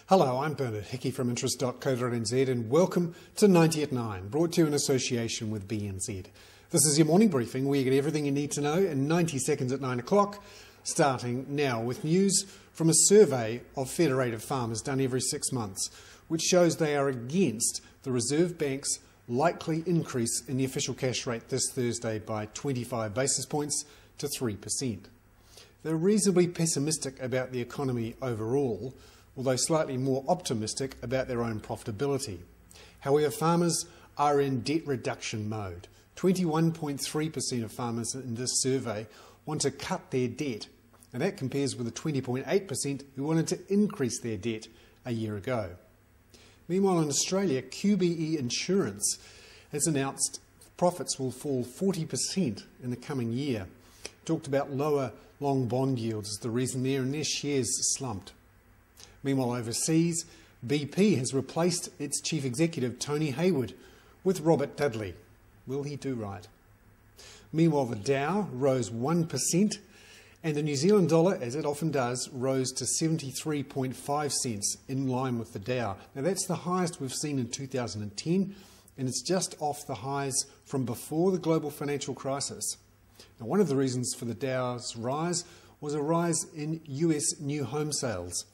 Hello, I'm Bernard Hickey from interest.co.nz and welcome to 90 at 9, brought to you in association with BNZ. This is your morning briefing where you get everything you need to know in 90 seconds at 9 o'clock, starting now with news from a survey of federated farmers done every 6 months, which shows they are against the Reserve Bank's likely increase in the official cash rate this Thursday by 25 basis points to 3%. They're reasonably pessimistic about the economy overall, although slightly more optimistic about their own profitability. However, farmers are in debt reduction mode. 21.3% of farmers in this survey want to cut their debt, and that compares with the 20.8% who wanted to increase their debt a year ago. Meanwhile, in Australia, QBE Insurance has announced profits will fall 40% in the coming year. Talked about lower long bond yields as the reason there, and their shares slumped. Meanwhile, overseas, BP has replaced its chief executive, Tony Hayward, with Robert Dudley. Will he do right? Meanwhile, the Dow rose 1%, and the New Zealand dollar, as it often does, rose to 73.5 cents, in line with the Dow. Now, that's the highest we've seen in 2010, and it's just off the highs from before the global financial crisis. Now, one of the reasons for the Dow's rise was a rise in US new home sales.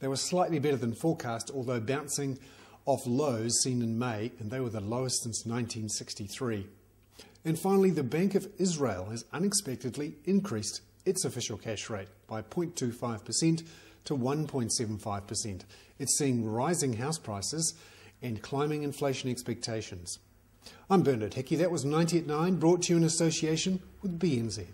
They were slightly better than forecast, although bouncing off lows seen in May, and they were the lowest since 1963. And finally, the Bank of Israel has unexpectedly increased its official cash rate by 0.25% to 1.75%. It's seeing rising house prices and climbing inflation expectations. I'm Bernard Hickey. That was 90 at 9, brought to you in association with BNZ.